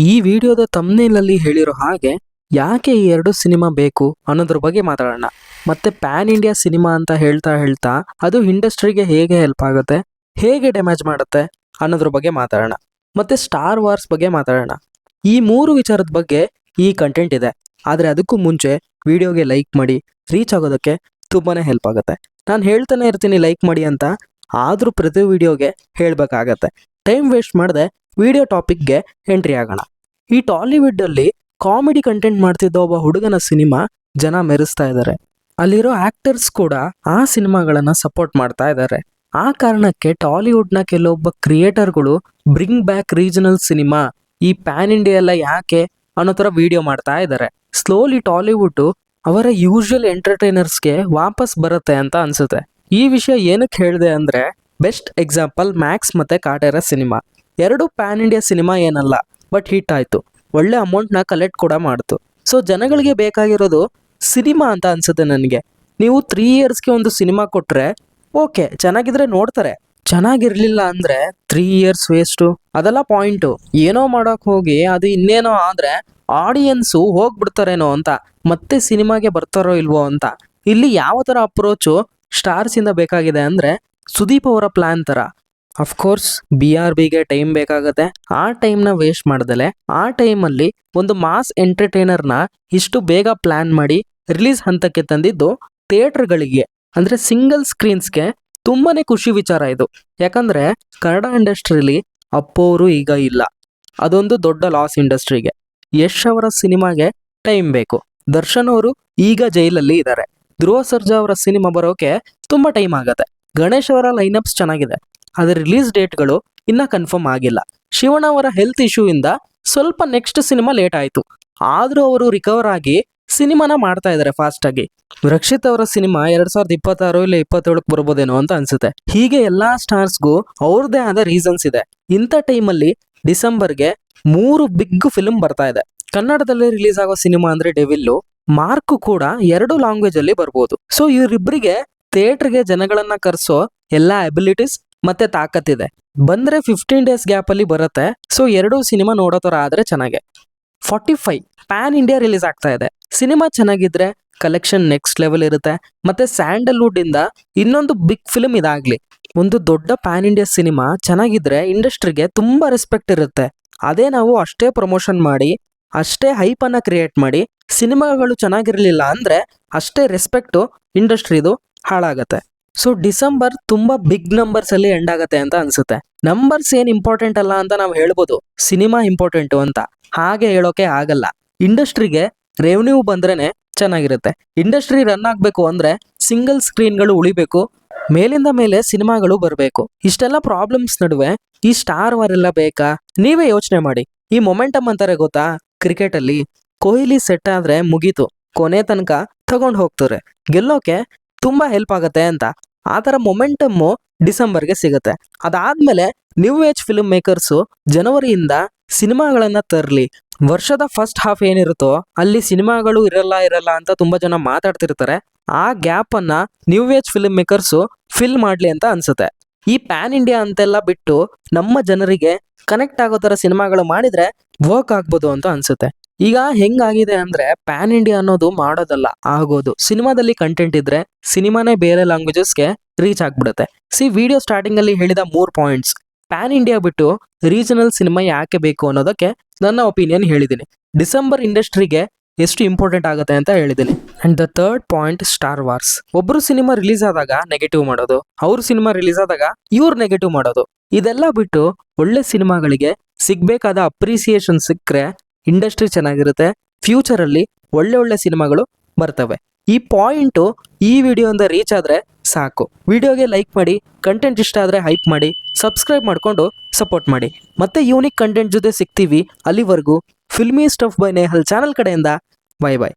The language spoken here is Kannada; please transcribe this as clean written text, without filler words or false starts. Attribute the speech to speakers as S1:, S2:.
S1: ಈ ವಿಡಿಯೋದ ತಮ್ನೇಲಲ್ಲಿ ಹೇಳಿರೋ ಹಾಗೆ ಯಾಕೆ ಈ ಎರಡು ಸಿನಿಮಾ ಬೇಕು ಅನ್ನೋದ್ರ ಬಗ್ಗೆ ಮಾತಾಡೋಣ. ಮತ್ತೆ ಪ್ಯಾನ್ ಇಂಡಿಯಾ ಸಿನಿಮಾ ಅಂತ ಹೇಳ್ತಾ ಅದು ಇಂಡಸ್ಟ್ರಿಗೆ ಹೇಗೆ ಹೆಲ್ಪ್ ಆಗುತ್ತೆ, ಹೇಗೆ ಡ್ಯಾಮೇಜ್ ಮಾಡುತ್ತೆ ಅನ್ನೋದ್ರ ಬಗ್ಗೆ ಮಾತಾಡೋಣ. ಮತ್ತೆ ಸ್ಟಾರ್ ವಾರ್ಸ್ ಬಗ್ಗೆ ಮಾತಾಡೋಣ. ಈ ಮೂರು ವಿಚಾರದ ಬಗ್ಗೆ ಈ ಕಂಟೆಂಟ್ ಇದೆ. ಆದರೆ ಅದಕ್ಕೂ ಮುಂಚೆ ವಿಡಿಯೋಗೆ ಲೈಕ್ ಮಾಡಿ, ರೀಚ್ ಆಗೋದಕ್ಕೆ ತುಂಬಾನೇ ಹೆಲ್ಪ್ ಆಗುತ್ತೆ. ನಾನು ಹೇಳ್ತಾನೆ ಇರ್ತೀನಿ ಲೈಕ್ ಮಾಡಿ ಅಂತ, ಆದರೂ ಪ್ರತಿ ವಿಡಿಯೋಗೆ ಹೇಳಬೇಕಾಗತ್ತೆ. ಟೈಮ್ ವೇಸ್ಟ್ ಮಾಡದೆ ವಿಡಿಯೋ ಟಾಪಿಕ್ಗೆ ಎಂಟ್ರಿ ಆಗೋಣ. ಈ ಟಾಲಿವುಡ್ಡಲ್ಲಿ ಕಾಮಿಡಿ ಕಂಟೆಂಟ್ ಮಾಡ್ತಿದ್ದ ಒಬ್ಬ ಹುಡುಗನ ಸಿನಿಮಾ ಜನ ಮೆರೆಸ್ತಾ ಇದ್ದಾರೆ. ಅಲ್ಲಿರೋ ಆಕ್ಟರ್ಸ್ ಕೂಡ ಆ ಸಿನಿಮಾಗಳನ್ನು ಸಪೋರ್ಟ್ ಮಾಡ್ತಾ ಇದ್ದಾರೆ. ಆ ಕಾರಣಕ್ಕೆ ಟಾಲಿವುಡ್ನ ಕೆಲವೊಬ್ಬ ಕ್ರಿಯೇಟರ್ಗಳು ಬ್ರಿಂಗ್ ಬ್ಯಾಕ್ ರೀಜನಲ್ ಸಿನಿಮಾ, ಈ ಪ್ಯಾನ್ ಇಂಡಿಯಾ ಎಲ್ಲ ಯಾಕೆ ಅನ್ನೋ ಥರ ವಿಡಿಯೋ ಮಾಡ್ತಾ ಇದ್ದಾರೆ. ಸ್ಲೋಲಿ ಟಾಲಿವುಡ್ ಅವರ ಯೂಶುವಲ್ ಎಂಟರ್ಟೈನರ್ಸ್ಗೆ ವಾಪಸ್ ಬರುತ್ತೆ ಅಂತ ಅನ್ಸುತ್ತೆ. ಈ ವಿಷಯ ಏನಕ್ಕೆ ಹೇಳಿದೆ ಅಂದರೆ, ಬೆಸ್ಟ್ ಎಕ್ಸಾಂಪಲ್ ಮ್ಯಾಕ್ಸ್ ಮತ್ತೆ ಕಾಟೇರ ಸಿನಿಮಾ. ಎರಡು ಪ್ಯಾನ್ ಇಂಡಿಯಾ ಸಿನಿಮಾ ಏನಲ್ಲ, ಬಟ್ ಹಿಟ್ ಆಯಿತು. ಒಳ್ಳೆ ಅಮೌಂಟ್ನ ಕಲೆಕ್ಟ್ ಕೂಡ ಮಾಡ್ತು. ಸೊ ಜನಗಳಿಗೆ ಬೇಕಾಗಿರೋದು ಸಿನಿಮಾ ಅಂತ ಅನ್ಸುತ್ತೆ ನನಗೆ. ನೀವು 3 ಇಯರ್ಸ್ಗೆ ಒಂದು ಸಿನಿಮಾ ಕೊಟ್ಟರೆ ಓಕೆ, ಚೆನ್ನಾಗಿದ್ರೆ ನೋಡ್ತಾರೆ. ಚೆನ್ನಾಗಿರ್ಲಿಲ್ಲ ಅಂದರೆ 3 ಇಯರ್ಸ್ ವೇಸ್ಟು, ಅದೆಲ್ಲ ಪಾಯಿಂಟು. ಏನೋ ಮಾಡೋಕೆ ಹೋಗಿ ಅದು ಇನ್ನೇನೋ ಆದರೆ ಆಡಿಯನ್ಸು ಹೋಗ್ಬಿಡ್ತಾರೇನೋ ಅಂತ, ಮತ್ತೆ ಸಿನಿಮಾಗೆ ಬರ್ತಾರೋ ಇಲ್ವೋ ಅಂತ. ಇಲ್ಲಿ ಯಾವ ಥರ ಅಪ್ರೋಚು ಸ್ಟಾರ್ಸಿಂದ ಬೇಕಾಗಿದೆ ಅಂದರೆ, ಸುದೀಪ್ ಅವರ ಪ್ಲ್ಯಾನ್ ಥರ. ಅಫ್ಕೋರ್ಸ್ BRBಗೆ ಟೈಮ್ ಬೇಕಾಗುತ್ತೆ. ಆ ಟೈಮ್ನ ವೇಸ್ಟ್ ಮಾಡ್ದಲೆ ಆ ಟೈಮಲ್ಲಿ ಒಂದು ಮಾಸ್ ಎಂಟರ್ಟೈನರ್ನ ಇಷ್ಟು ಬೇಗ ಪ್ಲ್ಯಾನ್ ಮಾಡಿ ರಿಲೀಸ್ ಹಂತಕ್ಕೆ ತಂದಿದ್ದು ಥಿಯೇಟರ್ಗಳಿಗೆ ಅಂದರೆ ಸಿಂಗಲ್ ಸ್ಕ್ರೀನ್ಸ್ಗೆ ತುಂಬಾ ಖುಷಿ ವಿಚಾರ ಇದು. ಯಾಕಂದರೆ ಕನ್ನಡ ಇಂಡಸ್ಟ್ರಿಲಿ ಅಪ್ಪೋರು ಈಗ ಇಲ್ಲ, ಅದೊಂದು ದೊಡ್ಡ ಲಾಸ್ ಇಂಡಸ್ಟ್ರಿಗೆ. ಯಶ್ ಅವರ ಸಿನಿಮಾಗೆ ಟೈಮ್ ಬೇಕು. ದರ್ಶನ್ ಅವರು ಈಗ ಜೈಲಲ್ಲಿ ಇದ್ದಾರೆ. ಧ್ರುವ ಸರ್ಜಾ ಅವರ ಸಿನಿಮಾ ಬರೋಕೆ ತುಂಬ ಟೈಮ್ ಆಗುತ್ತೆ. ಗಣೇಶ್ ಅವರ ಲೈನಪ್ಸ್ ಚೆನ್ನಾಗಿದೆ, ಅದರ ರಿಲೀಸ್ ಡೇಟ್ಗಳು ಇನ್ನೂ ಕನ್ಫರ್ಮ್ ಆಗಿಲ್ಲ. ಶಿವಣ್ಣ ಅವರ ಹೆಲ್ತ್ ಇಶ್ಯೂ ಇಂದ ಸ್ವಲ್ಪ ನೆಕ್ಸ್ಟ್ ಸಿನಿಮಾ ಲೇಟ್ ಆಯಿತು, ಆದರೂ ಅವರು ರಿಕವರ್ ಆಗಿ ಸಿನಿಮಾನ ಮಾಡ್ತಾ ಇದ್ದಾರೆ ಫಾಸ್ಟಾಗಿ. ರಕ್ಷಿತ್ ಅವರ ಸಿನಿಮಾ 2026 ಇಲ್ಲ 27 ಬರ್ಬೋದೇನೋ ಅಂತ ಅನ್ಸುತ್ತೆ. ಹೀಗೆ ಎಲ್ಲ ಸ್ಟಾರ್ಸ್ಗೂ ಅವ್ರದ್ದೇ ಆದ ರೀಸನ್ಸ್ ಇದೆ. ಇಂಥ ಟೈಮಲ್ಲಿ ಡಿಸೆಂಬರ್ಗೆ 3 ಬಿಗ್ ಫಿಲ್ಮ್ ಬರ್ತಾ ಇದೆ. ಕನ್ನಡದಲ್ಲಿ ರಿಲೀಸ್ ಆಗೋ ಸಿನಿಮಾ ಅಂದರೆ ಡೆವಿಲ್ಲು, ಮಾರ್ಕು ಕೂಡ 2 ಲ್ಯಾಂಗ್ವೇಜಲ್ಲಿ ಬರ್ಬೋದು. ಸೊ ಇವರಿಬ್ಬರಿಗೆ ಥಿಯೇಟರ್ಗೆ ಜನಗಳನ್ನ ಕರೆಸೋ ಎಲ್ಲ ಅಬಿಲಿಟೀಸ್ ಮತ್ತೆ ತಾಕತ್ತಿದೆ. ಬಂದರೆ 15 ಡೇಸ್ ಗ್ಯಾಪಲ್ಲಿ ಬರುತ್ತೆ. ಸೊ 2 ಸಿನಿಮಾ ನೋಡೋ ಥರ ಆದರೆ ಚೆನ್ನಾಗೆ. 45 ಪ್ಯಾನ್ ಇಂಡಿಯಾ ರಿಲೀಸ್ ಆಗ್ತಾ ಇದೆ. ಸಿನಿಮಾ ಚೆನ್ನಾಗಿದ್ರೆ ಕಲೆಕ್ಷನ್ ನೆಕ್ಸ್ಟ್ ಲೆವೆಲ್ ಇರುತ್ತೆ. ಮತ್ತೆ ಸ್ಯಾಂಡಲ್ವುಡ್ ಇಂದ ಇನ್ನೊಂದು ಬಿಗ್ ಫಿಲ್ಮ್ ಇದಾಗಲಿ. ಒಂದು ದೊಡ್ಡ ಪ್ಯಾನ್ ಇಂಡಿಯಾ ಸಿನಿಮಾ ಚೆನ್ನಾಗಿದ್ರೆ ಇಂಡಸ್ಟ್ರಿಗೆ ತುಂಬ ರೆಸ್ಪೆಕ್ಟ್ ಇರುತ್ತೆ. ಅದೇ ನಾವು ಅಷ್ಟೇ ಪ್ರಮೋಷನ್ ಮಾಡಿ, ಅಷ್ಟೇ ಹೈಪನ್ನು ಕ್ರಿಯೇಟ್ ಮಾಡಿ ಸಿನಿಮಾಗಳು ಚೆನ್ನಾಗಿರಲಿಲ್ಲ ಅಂದರೆ ಅಷ್ಟೇ ರೆಸ್ಪೆಕ್ಟು ಇಂಡಸ್ಟ್ರಿದು ಹಾಳಾಗತ್ತೆ. ಸೊ ಡಿಸೆಂಬರ್ ತುಂಬ ಬಿಗ್ ನಂಬರ್ಸಲ್ಲಿ ಎಂಡ್ ಆಗುತ್ತೆ ಅಂತ ಅನ್ಸುತ್ತೆ. ನಂಬರ್ಸ್ ಏನು ಇಂಪಾರ್ಟೆಂಟ್ ಅಲ್ಲ ಅಂತ ನಾವು ಹೇಳ್ಬೋದು, ಸಿನಿಮಾ ಇಂಪಾರ್ಟೆಂಟು ಅಂತ. ಹಾಗೆ ಹೇಳೋಕೆ ಆಗಲ್ಲ. ಇಂಡಸ್ಟ್ರಿಗೆ ರೆವೆನ್ಯೂ ಬಂದ್ರೇ ಚೆನ್ನಾಗಿರುತ್ತೆ. ಇಂಡಸ್ಟ್ರಿ ರನ್ ಆಗಬೇಕು ಅಂದರೆ ಸಿಂಗಲ್ ಸ್ಕ್ರೀನ್ಗಳು ಉಳಿಬೇಕು, ಮೇಲಿಂದ ಮೇಲೆ ಸಿನಿಮಾಗಳು ಬರಬೇಕು. ಇಷ್ಟೆಲ್ಲ ಪ್ರಾಬ್ಲಮ್ಸ್ ನಡುವೆ ಈ ಸ್ಟಾರ್ ವಾರ್ ಎಲ್ಲ ಬೇಕಾ? ನೀವೇ ಯೋಚನೆ ಮಾಡಿ. ಈ ಮೊಮೆಂಟಮ್ ಅಂತಾರೆ ಗೊತ್ತಾ, ಕ್ರಿಕೆಟಲ್ಲಿ ಕೊಹ್ಲಿ ಸೆಟ್ ಆದರೆ ಮುಗೀತು, ಕೊನೆ ತನಕ ತಗೊಂಡು ಹೋಗ್ತಾರೆ, ಗೆಲ್ಲೋಕೆ ತುಂಬ ಹೆಲ್ಪ್ ಆಗುತ್ತೆ ಅಂತ. ಆ ಥರ ಮೊಮೆಂಟಮ್ಮು ಡಿಸೆಂಬರ್ಗೆ ಸಿಗುತ್ತೆ. ಅದಾದಮೇಲೆ ನ್ಯೂ ಏಜ್ ಫಿಲ್ಮ್ ಮೇಕರ್ಸು ಜನವರಿಯಿಂದ ಸಿನಿಮಾಗಳನ್ನು ತರಲಿ. ವರ್ಷದ ಫಸ್ಟ್ ಹಾಫ್ ಏನಿರುತ್ತೋ ಅಲ್ಲಿ ಸಿನಿಮಾಗಳು ಇರಲ್ಲ ಅಂತ ತುಂಬ ಜನ ಮಾತಾಡ್ತಿರ್ತಾರೆ. ಆ ಗ್ಯಾಪನ್ನು new age film makers fill ಮಾಡಲಿ ಅಂತ ಅನಿಸುತ್ತೆ. ಈ ಪ್ಯಾನ್ ಇಂಡಿಯಾ ಅಂತೆಲ್ಲ ಬಿಟ್ಟು ನಮ್ಮ ಜನರಿಗೆ ಕನೆಕ್ಟ್ ಆಗೋ ಥರ ಸಿನಿಮಾಗಳು ಮಾಡಿದರೆ ವರ್ಕ್ ಆಗ್ಬೋದು ಅಂತ ಅನಿಸುತ್ತೆ. ಈಗ ಹೆಂಗಾಗಿದೆ ಅಂದರೆ, ಪ್ಯಾನ್ ಇಂಡಿಯಾ ಅನ್ನೋದು ಮಾಡೋದಲ್ಲ, ಆಗೋದು. ಸಿನಿಮಾದಲ್ಲಿ ಕಂಟೆಂಟ್ ಇದ್ರೆ ಸಿನಿಮಾನೇ ಬೇರೆ ಲ್ಯಾಂಗ್ವೇಜಸ್ಗೆ ರೀಚ್ ಆಗ್ಬಿಡುತ್ತೆ. ವಿಡಿಯೋ ಸ್ಟಾರ್ಟಿಂಗಲ್ಲಿ ಹೇಳಿದ 3 ಪಾಯಿಂಟ್ಸ್, ಪ್ಯಾನ್ ಇಂಡಿಯಾ ಬಿಟ್ಟು ರೀಜನಲ್ ಸಿನಿಮಾ ಯಾಕೆ ಬೇಕು ಅನ್ನೋದಕ್ಕೆ ನನ್ನ ಒಪಿನಿಯನ್ ಹೇಳಿದ್ದೀನಿ. ಡಿಸೆಂಬರ್ ಇಂಡಸ್ಟ್ರಿಗೆ ಎಷ್ಟು ಇಂಪಾರ್ಟೆಂಟ್ ಆಗುತ್ತೆ ಅಂತ ಹೇಳಿದ್ದೀನಿ. And the 3rd point, star wars. ಒಬ್ಬರು ಸಿನಿಮಾ ರಿಲೀಸ್ ಆದಾಗ ನೆಗೆಟಿವ್ ಮಾಡೋದು, ಅವ್ರ ಸಿನಿಮಾ ರಿಲೀಸ್ ಆದಾಗ ಇವ್ರು ನೆಗೆಟಿವ್ ಮಾಡೋದು, ಇದೆಲ್ಲ ಬಿಟ್ಟು ಒಳ್ಳೆ ಸಿನಿಮಾಗಳಿಗೆ ಸಿಗಬೇಕಾದ ಅಪ್ರಿಸಿಯೇಷನ್ ಸಿಕ್ಕರೆ ಇಂಡಸ್ಟ್ರಿ ಚೆನ್ನಾಗಿರುತ್ತೆ. ಫ್ಯೂಚರಲ್ಲಿ ಒಳ್ಳೆ ಸಿನಿಮಾಗಳು ಬರ್ತವೆ. ಈ ಪಾಯಿಂಟು ಈ ವಿಡಿಯೋಯಿಂದ ರೀಚ್ ಆದರೆ ಸಾಕು. ವಿಡಿಯೋಗೆ ಲೈಕ್ ಮಾಡಿ, ಕಂಟೆಂಟ್ ಇಷ್ಟ ಆದರೆ ಹೈಪ್ ಮಾಡಿ, ಸಬ್ಸ್ಕ್ರೈಬ್ ಮಾಡಿಕೊಂಡು ಸಪೋರ್ಟ್ ಮಾಡಿ. ಮತ್ತೆ ಯೂನಿಕ್ ಕಂಟೆಂಟ್ ಜೊತೆ ಸಿಗ್ತೀವಿ. ಅಲ್ಲಿವರೆಗೂ filmy stuff by Nehal channel ಕಡೆಯಿಂದ ಬಾಯ್.